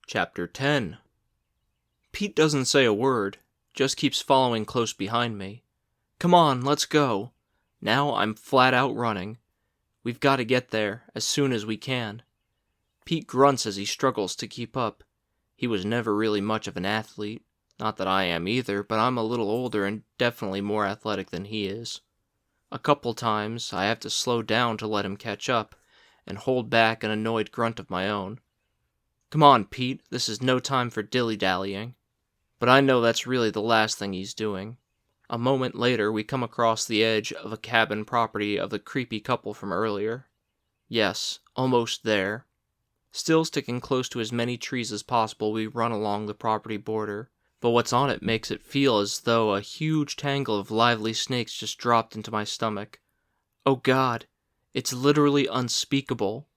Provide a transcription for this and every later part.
Chapter 10. Pete doesn't say a word, just keeps following close behind me. Come on, let's go. Now I'm flat out running. We've got to get there as soon as we can. Pete grunts as he struggles to keep up. He was never really much of an athlete. Not that I am either, but I'm a little older and definitely more athletic than he is. A couple times I have to slow down to let him catch up, and hold back an annoyed grunt of my own. Come on, Pete, this is no time for dilly-dallying. But I know that's really the last thing he's doing. A moment later, we come across the edge of a cabin property of the creepy couple from earlier. Yes, almost there. Still sticking close to as many trees as possible, we run along the property border. But what's on it makes it feel as though a huge tangle of lively snakes just dropped into my stomach. Oh God, it's literally unspeakable.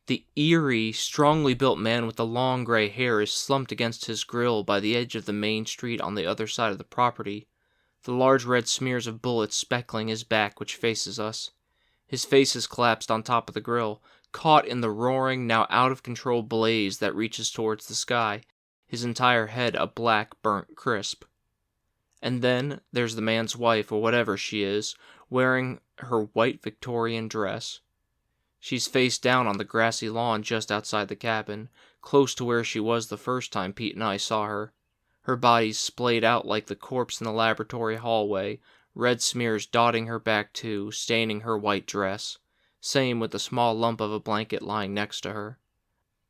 The eerie, strongly built man with the long gray hair is slumped against his grill by the edge of the main street on the other side of the property, the large red smears of bullets speckling his back which faces us. His face is collapsed on top of the grill, caught in the roaring, now out-of-control blaze that reaches towards the sky, his entire head a black, burnt crisp. And then there's the man's wife, or whatever she is, wearing her white Victorian dress. She's face down on the grassy lawn just outside the cabin, close to where she was the first time Pete and I saw her. Her body's splayed out like the corpse in the laboratory hallway, red smears dotting her back too, staining her white dress. Same with the small lump of a blanket lying next to her.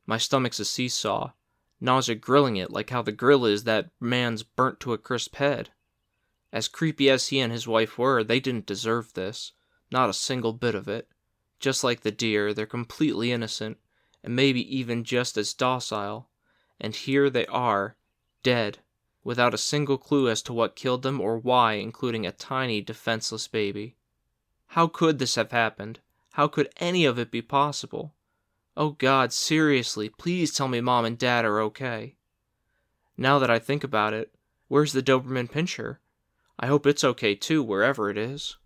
My stomach's a seesaw, nausea grilling it like how the grill is that man's burnt to a crisp head. As creepy as he and his wife were, they didn't deserve this. Not a single bit of it. Just like the deer, they're completely innocent, and maybe even just as docile. And here they are, dead, without a single clue as to what killed them or why, including a tiny, defenseless baby. How could this have happened? How could any of it be possible? Oh God, seriously, please tell me Mom and Dad are okay. Now that I think about it, where's the Doberman Pinscher? I hope it's okay too, wherever it is.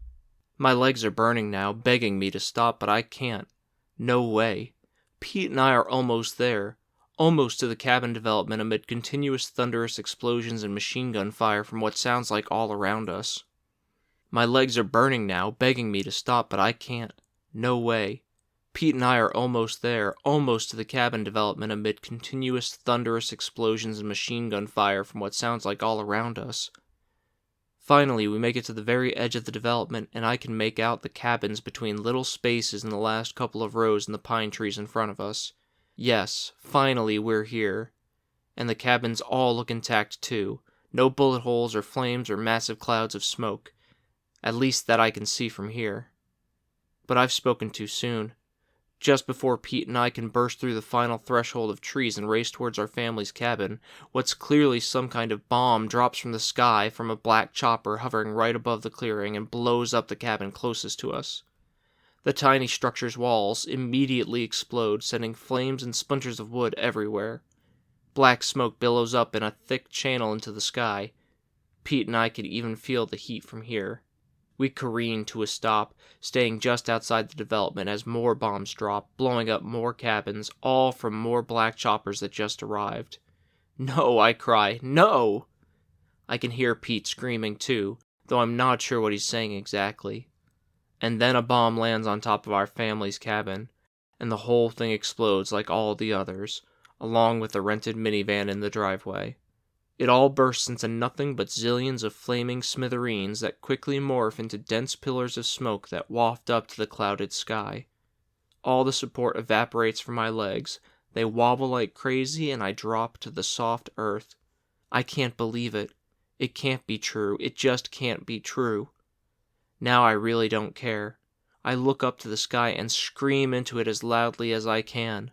My legs are burning now, begging me to stop, but I can't. No way. Pete and I are almost there. Almost to the cabin development amid continuous thunderous explosions and machine gun fire from what sounds like all around us. My legs are burning now, begging me to stop, but I can't. No way. Pete and I are almost there, almost to the cabin development amid continuous thunderous explosions and machine gun fire from what sounds like all around us. Finally, we make it to the very edge of the development, and I can make out the cabins between little spaces in the last couple of rows in the pine trees in front of us. Yes, finally we're here. And the cabins all look intact too. No bullet holes or flames or massive clouds of smoke. At least that I can see from here. But I've spoken too soon. Just before Pete and I can burst through the final threshold of trees and race towards our family's cabin, what's clearly some kind of bomb drops from the sky from a black chopper hovering right above the clearing and blows up the cabin closest to us. The tiny structure's walls immediately explode, sending flames and splinters of wood everywhere. Black smoke billows up in a thick channel into the sky. Pete and I could even feel the heat from here. We careen to a stop, staying just outside the development as more bombs drop, blowing up more cabins, all from more black choppers that just arrived. No, I cry, no! I can hear Pete screaming too, though I'm not sure what he's saying exactly. And then a bomb lands on top of our family's cabin, and the whole thing explodes like all the others, along with the rented minivan in the driveway. It all bursts into nothing but zillions of flaming smithereens that quickly morph into dense pillars of smoke that waft up to the clouded sky. All the support evaporates from my legs, they wobble like crazy, and I drop to the soft earth. I can't believe it. It can't be true. It just can't be true. Now I really don't care. I look up to the sky and scream into it as loudly as I can.